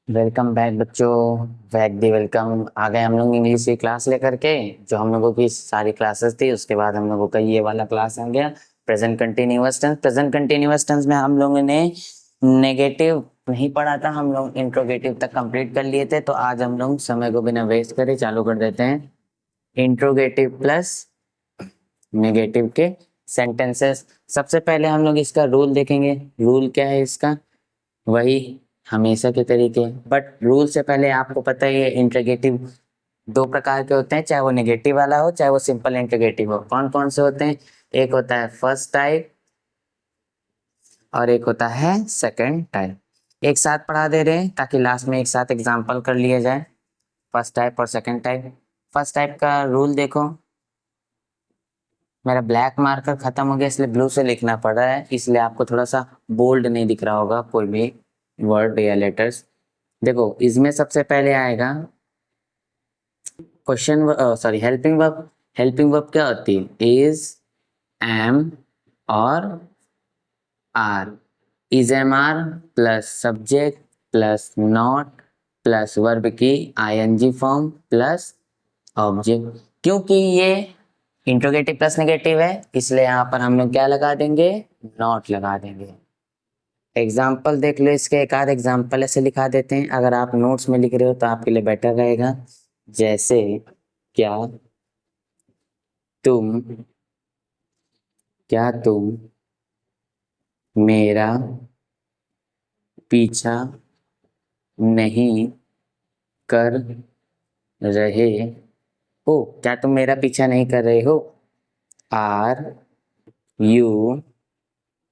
Welcome back बच्चों। Back the welcome. आ गए हम लोग इंग्लिश की क्लास लेकर के। जो हम लोगों की सारी क्लासेस थी उसके बाद हम लोगों का ये वाला क्लास आ गया। Present continuous tense. Present continuous tense में हम लोगों ने नेगेटिव नहीं पढ़ा था, हम लोग इंट्रोगेटिव तक कंप्लीट कर लिए थे। तो आज हम लोग समय को बिना वेस्ट करे चालू कर देते हैं इंट्रोगेटिव प्लस नेगेटिव के सेंटेंसेस। सबसे पहले हम लोग इसका रूल देखेंगे। रूल क्या है इसका? वही हमेशा के तरीके। बट रूल से पहले आपको पता ही है इंट्रोगेटिव दो प्रकार के होते हैं, चाहे वो नेगेटिव वाला हो चाहे वो सिंपल इंट्रोगेटिव हो। कौन कौन से होते हैं? एक होता है फर्स्ट टाइप और एक होता है सेकंड टाइप। एक साथ पढ़ा दे रहे हैं ताकि लास्ट में एक साथ एग्जांपल कर लिया जाए। फर्स्ट टाइप और सेकंड टाइप। फर्स्ट टाइप का रूल देखो। मेरा ब्लैक मार्कर खत्म हो गया इसलिए ब्लू से लिखना पड़ रहा है, इसलिए आपको थोड़ा सा बोल्ड नहीं दिख रहा होगा कोई भी वर्ड या लेटर्स। देखो इसमें सबसे पहले आएगा question, sorry helping verb. Helping verb क्या होती है? इज, एम और are. Is am are plus subject plus not plus verb की आईएनजी फॉर्म प्लस ऑब्जेक्ट। क्योंकि ये इंट्रोगेटिव प्लस नेगेटिव है इसलिए यहाँ पर हम लोग क्या लगा देंगे? नॉट लगा देंगे। एग्जाम्पल देख लो इसके, एक आध एग्जाम्पल ऐसे लिखा देते हैं। अगर आप नोट्स में लिख रहे हो तो आपके लिए बेटर रहेगा। जैसे क्या तुम क्या तुम मेरा पीछा नहीं कर रहे हो? क्या तुम मेरा पीछा नहीं कर रहे हो? Are you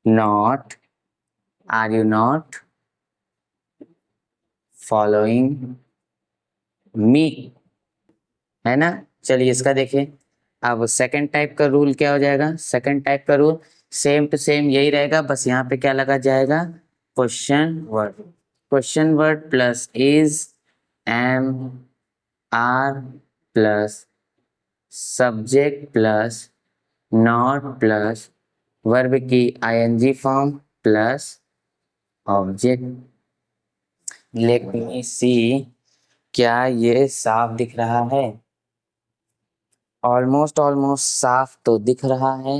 not are you not following me? है ना। चलिए इसका देखिए। अब सेकंड टाइप का रूल क्या हो जाएगा? सेकंड टाइप का रूल सेम टू सेम यही रहेगा, बस यहाँ पे क्या लगा जाएगा? Question word. Question word plus is, am, are plus subject plus not plus verb की ING form plus object. Let me see, क्या ये साफ दिख रहा है? ऑलमोस्ट ऑलमोस्ट साफ तो दिख रहा है।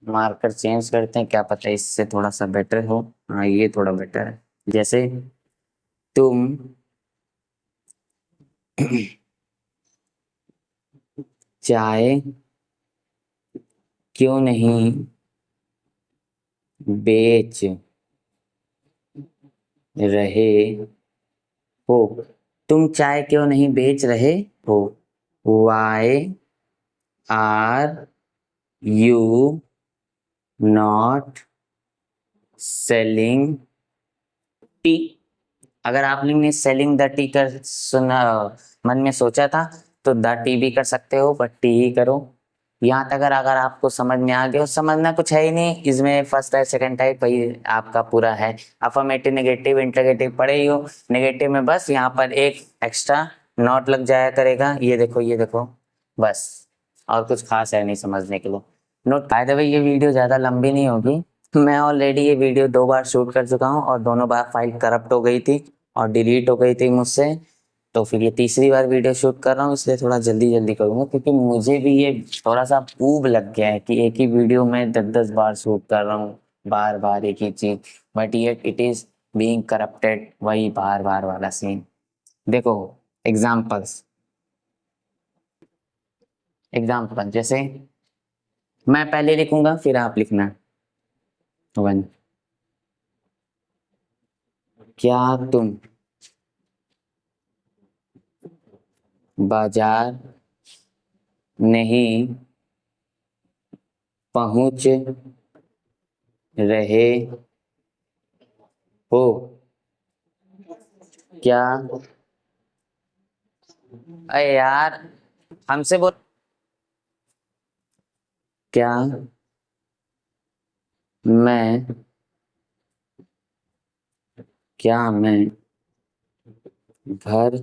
मार्कर चेंज करते हैं, क्या पता इससे थोड़ा सा बेटर हो। हाँ ये थोड़ा बेटर है। जैसे तुम चाय क्यों नहीं बेच रहे हो? तुम चाय क्यों नहीं बेच रहे हो? Why are you not selling tea? अगर आपने सेलिंग द टी कर सुना, मन में सोचा था, तो द टी भी कर सकते हो बट टी ही करो। यहाँ तक अगर आपको समझ में आ गया, समझना कुछ है ही नहीं इसमें। फर्स्ट टाइप सेकंड टाइप वही आपका पूरा है। अफर्मेटिव नेगेटिव इंटरोगेटिव पढ़े ही हो। नेगेटिव में बस यहाँ पर एक एक्स्ट्रा नॉट लग जाया करेगा। ये देखो ये देखो, बस। और कुछ खास है नहीं समझने के लिए। नोट बाय द वे ये वीडियो ज़्यादा लंबी नहीं होगी। मैं ऑलरेडी ये वीडियो 2 बार शूट कर चुका हूँ और दोनों बार फाइल करप्ट हो गई थी और डिलीट हो गई थी मुझसे। तो फिर ये तीसरी बार वीडियो शूट कर रहा हूँ, इसलिए थोड़ा जल्दी जल्दी करूँगा क्योंकि मुझे भी ये थोड़ा सा ऊब लग गया है कि एक ही वीडियो में 10-10 बार शूट कर रहा हूँ, बार बार एक ही चीज। बट ये इट इज बीइंग करप्टेड, वही बार बार वाला सीन। देखो एग्जाम्पल्स। एग्जाम्पल जैसे मैं पहले लिखूंगा फिर आप लिखना। वन, क्या तुम बाजार नहीं पहुंच रहे हो? क्या, अरे यार हमसे बोल, क्या मैं मैं घर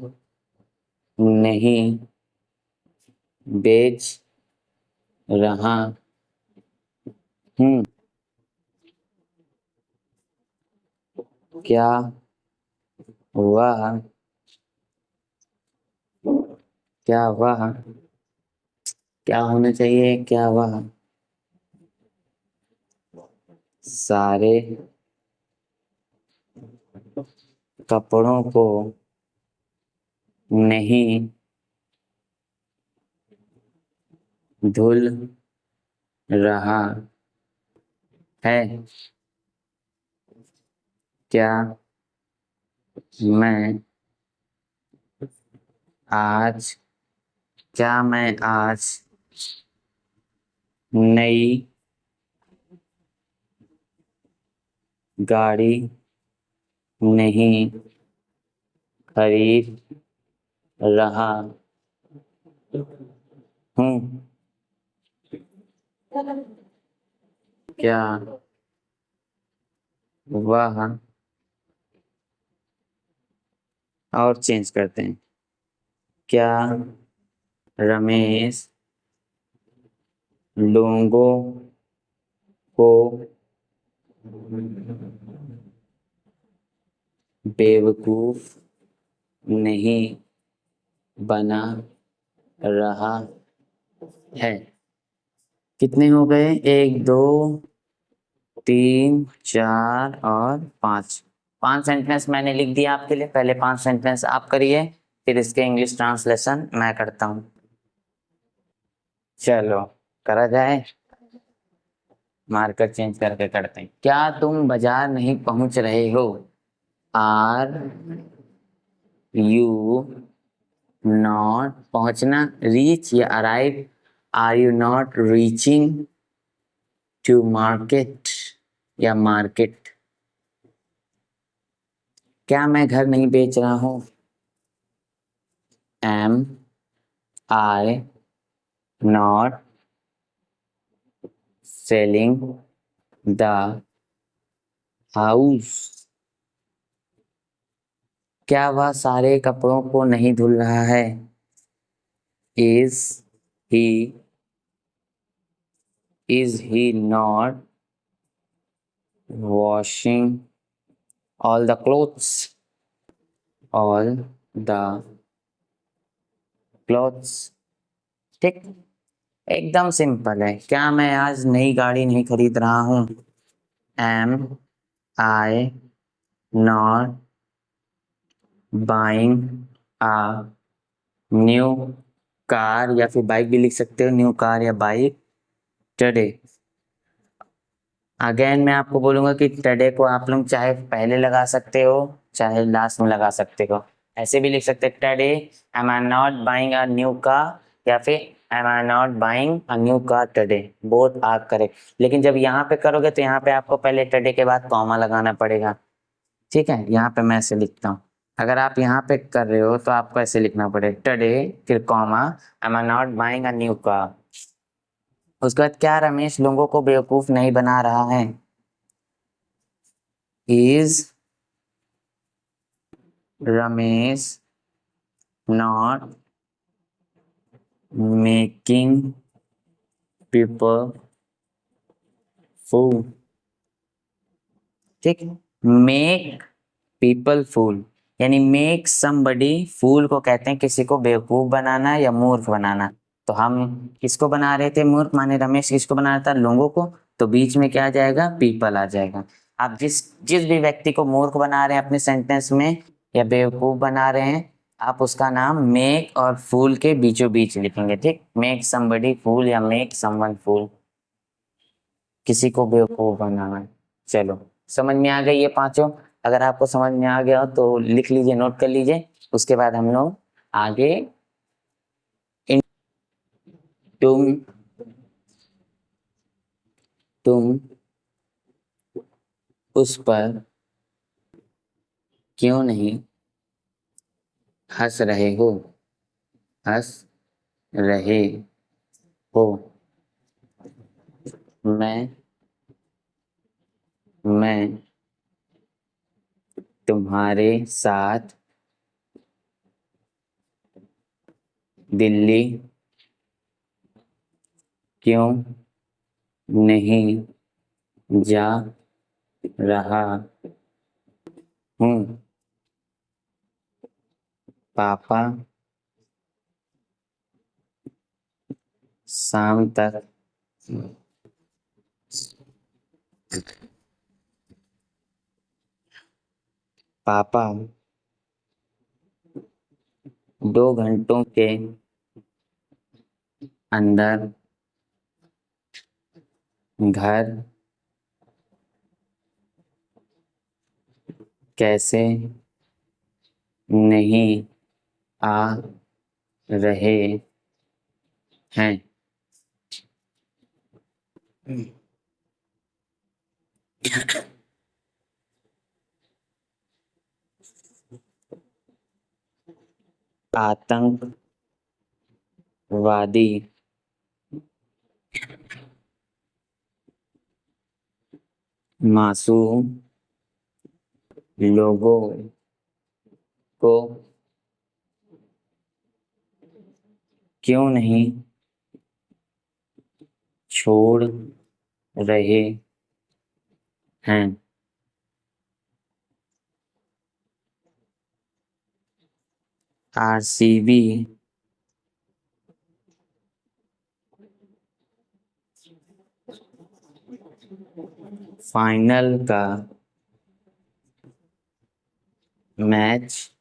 नहीं बेच रहा हूँ? क्या वह क्या वह क्या होना चाहिए, क्या वह सारे कपड़ों को नहीं धुल रहा है? क्या मैं आज क्या मैं आज नई गाड़ी नहीं खरीद रहा हूँ? क्या वह और चेंज करते हैं, क्या रमेश लोगों को बेवकूफ नहीं बना रहा है? कितने हो गए? एक, दो, तीन, चार और पाँच। 5 सेंटेंस मैंने लिख दिया आपके लिए। पहले 5 सेंटेंस आप करिए, फिर इसके इंग्लिश ट्रांसलेशन मैं करता हूँ। चलो करा जाए। मार्कर चेंज करके करते हैं। क्या तुम बाजार नहीं पहुंच रहे हो? आर यू नॉट पहुंचना, रीच या arrive. Are you not reaching to market या मार्केट। क्या मैं घर नहीं बेच रहा हूँ? Am I not selling the house. क्या वह सारे कपड़ों को नहीं धुल रहा है? Is he not washing all the clothes? all the clothes। ठीक, एकदम सिंपल है। क्या मैं आज नई गाड़ी नहीं खरीद रहा हूँ? Am I not buying a new car, या फिर बाइक भी लिख सकते हो, न्यू कार या बाइक टुडे। अगेन मैं आपको बोलूंगा कि टुडे को आप लोग चाहे पहले लगा सकते हो, चाहे लास्ट में लगा सकते हो। ऐसे भी लिख सकते हैं, today am I not buying a new car, या फिर am I not buying a new car today. Both are correct. लेकिन जब यहाँ पे करोगे तो यहाँ पे आपको पहले टुडे के बाद कॉमा लगाना पड़ेगा। ठीक है, यहाँ पे मैं ऐसे लिखता हूँ। अगर आप यहाँ पे कर रहे हो तो आपको ऐसे लिखना पड़ेगा, टुडे फिर comma am I not buying a new car. उसके बाद, क्या रमेश लोगों को बेवकूफ नहीं बना रहा है? Is Ramesh not making people fool. ठीक, मेक पीपल फूल यानी मेक समबडी फूल को कहते हैं किसी को बेवकूफ बनाना या मूर्ख बनाना। तो हम किसको बना रहे थे मूर्ख, माने रमेश किसको बना रहा था? लोगों को। तो बीच में क्या आ जाएगा? पीपल आ जाएगा। आप जिस जिस भी व्यक्ति को मूर्ख बना रहे हैं अपने सेंटेंस में या बेवकूफ बना रहे हैं, आप उसका नाम मेक और फूल के बीचों बीच लिखेंगे। ठीक, मेक समबडी फूल या मेक समवन फूल, किसी को बेवकूफ बनाना है। चलो समझ में आ गई ये पांचों? अगर आपको समझ में आ गया हो तो लिख लीजिए, नोट कर लीजिए। उसके बाद हम लोग आगे तुम तुम उस पर क्यों नहीं हंस रहे हो? हंस रहे हो। मैं मैं तुम्हारे साथ दिल्ली क्यों नहीं जा रहा हूँ? पापा शाम तक पापा 2 घंटों के अंदर घर कैसे नहीं आ रहे हैं। आतंकवादी मासूम लोगों को क्यों नहीं छोड़ रहे हैं। आरसीबी फाइनल का मैच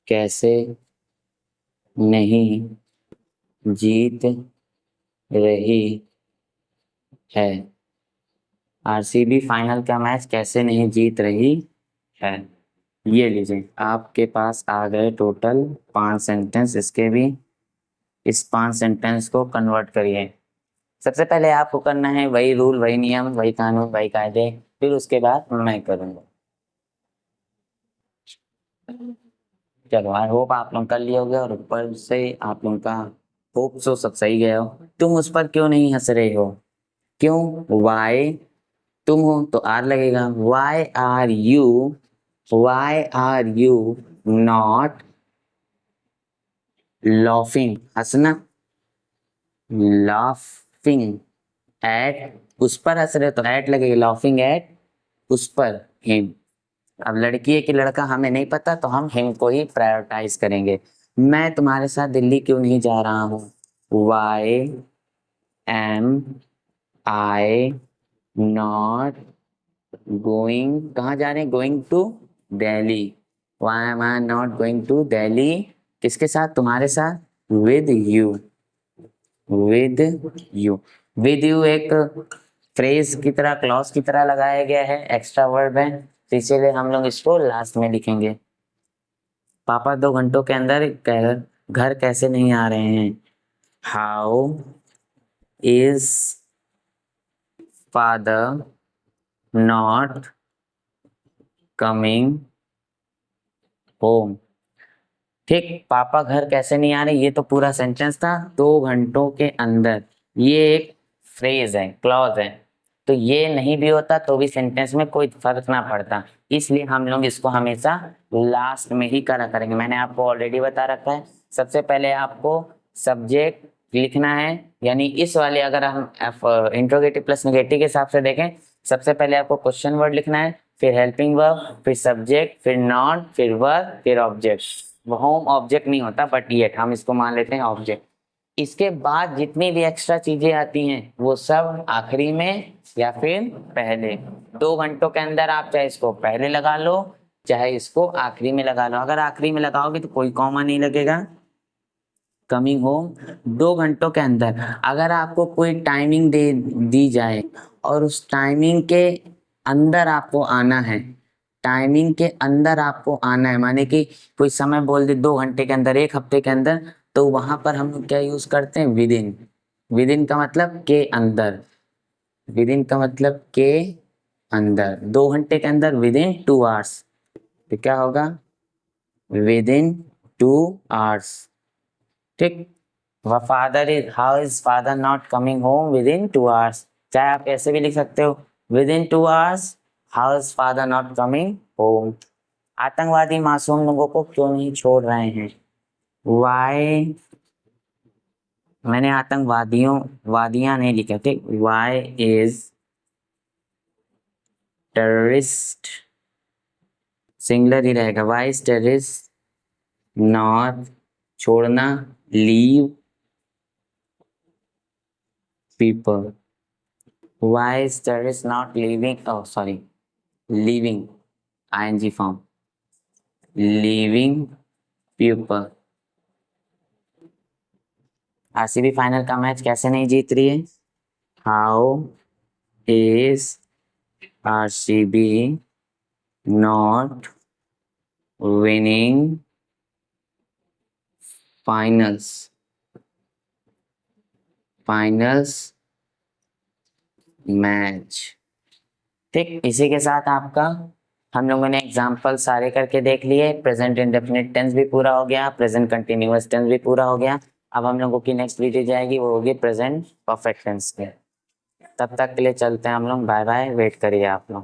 कैसे नहीं जीत रही है। आरसीबी फाइनल का मैच कैसे नहीं जीत रही है। ये लीजिए, आपके पास आ गए टोटल 5 सेंटेंस। इसके भी इस 5 सेंटेंस को कन्वर्ट करिए। सबसे पहले आपको करना है वही रूल, वही नियम, वही कानून, वही कायदे, फिर उसके बाद मैं करूँगा। चलो, आई होप आप लोग कर लिए होगे और ऊपर से आप लोगों का होप सो सब सही गया हो। तुम उस पर क्यों नहीं हंस रहे हो। क्यों, वाई, तुम हो तो आर लगेगा। Why are you not laughing, हंसना, लाफिंग एट, उस पर हंस रहे हो तो एट लगेगा। लाफिंग एट, उस पर, हिम। अब लड़की है कि लड़का हमें नहीं पता, तो हम हिम को ही प्रायोरिटाइज करेंगे। मैं तुम्हारे साथ दिल्ली क्यों नहीं जा रहा हूँ। Why am I not going, कहाँ जा रहे हैं, going to Delhi. Why am I not going to Delhi, किसके साथ, तुम्हारे साथ, with you. With you, with you एक फ्रेज की तरह, क्लॉज की तरह लगाया गया है, एक्स्ट्रा वर्ब है, तो इसीलिए हम लोग इसको लास्ट में लिखेंगे। पापा 2 घंटों के अंदर घर कैसे नहीं आ रहे हैं। How is father not coming home. ठीक, पापा घर कैसे नहीं आ रहे, ये तो पूरा सेंटेंस था। 2 घंटों के अंदर, ये एक फ्रेज है, क्लॉज है, तो ये नहीं भी होता तो भी सेंटेंस में कोई फर्क ना पड़ता। इसलिए हम लोग इसको हमेशा लास्ट में ही करा करेंगे। मैंने आपको ऑलरेडी बता रखा है। सबसे पहले आपको सब्जेक्ट लिखना है, यानी इस वाले, अगर हम इंट्रोगेटिव प्लस नेगेटिव के हिसाब से देखें, सबसे पहले आपको क्वेश्चन वर्ड लिखना है, फिर हेल्पिंग वर्ब, फिर सब्जेक्ट, फिर नॉन, फिर वर्ब, फिर ऑब्जेक्ट। होम ऑब्जेक्ट नहीं होता, बट ये हम इसको मान लेते हैं ऑब्जेक्ट। इसके बाद जितनी भी एक्स्ट्रा चीजें आती हैं वो सब आखिरी में या फिर पहले। 2 घंटों के अंदर आप चाहे इसको पहले लगा लो, चाहे इसको आखिरी में लगा लो। अगर आखिरी में लगाओगे तो कोई कॉमा नहीं लगेगा। कमिंग होम 2 घंटों के अंदर, अगर आपको कोई टाइमिंग दे दी जाए और उस टाइमिंग के अंदर आपको आना है, टाइमिंग के अंदर आपको आना है, माने कि कोई समय बोल दे 2 घंटे के अंदर, 1 हफ्ते के अंदर, तो वहां पर हम लोग क्या यूज करते हैं, विद इन। विद इन का मतलब के अंदर, विद इन का मतलब के अंदर। 2 घंटे के अंदर विद इन 2 आवर्स, तो क्या होगा, विद इन 2 आवर्स। ठीक, father is, how is father not coming home with in 2 hours. चाहे आप ऐसे भी लिख सकते हो, with in 2 hours how is father not coming home. आतंकवादी मासूम लोगों को क्यों नहीं छोड़ रहे हैं। वाई, मैंने आतंकवादियों, वादियां नहीं लिखा, ठीक। वाई इज टेररिस्ट सिंगुलर ही रहेगा। वाई स्टडीज नॉट, छोड़ना, leave people. Why studies not living, oh sorry, leaving ing form, leaving pupil। RCB final का मैच कैसे नहीं जीत रही है? How is RCB not winning finals match. ठीक, इसी के साथ आपका हम लोगों ने एग्जाम्पल सारे करके देख लिए। प्रेजेंट इंडेफिनिट टेंस भी पूरा हो गया, प्रेजेंट कंटिन्यूअस टेंस भी पूरा हो गया। अब हम लोगों की नेक्स्ट वीडियो जाएगी, वो होगी प्रेजेंट परफेक्ट टेंस की। तब तक के लिए चलते हैं हम लोग, बाय बाय, वेट करिए आप लोग।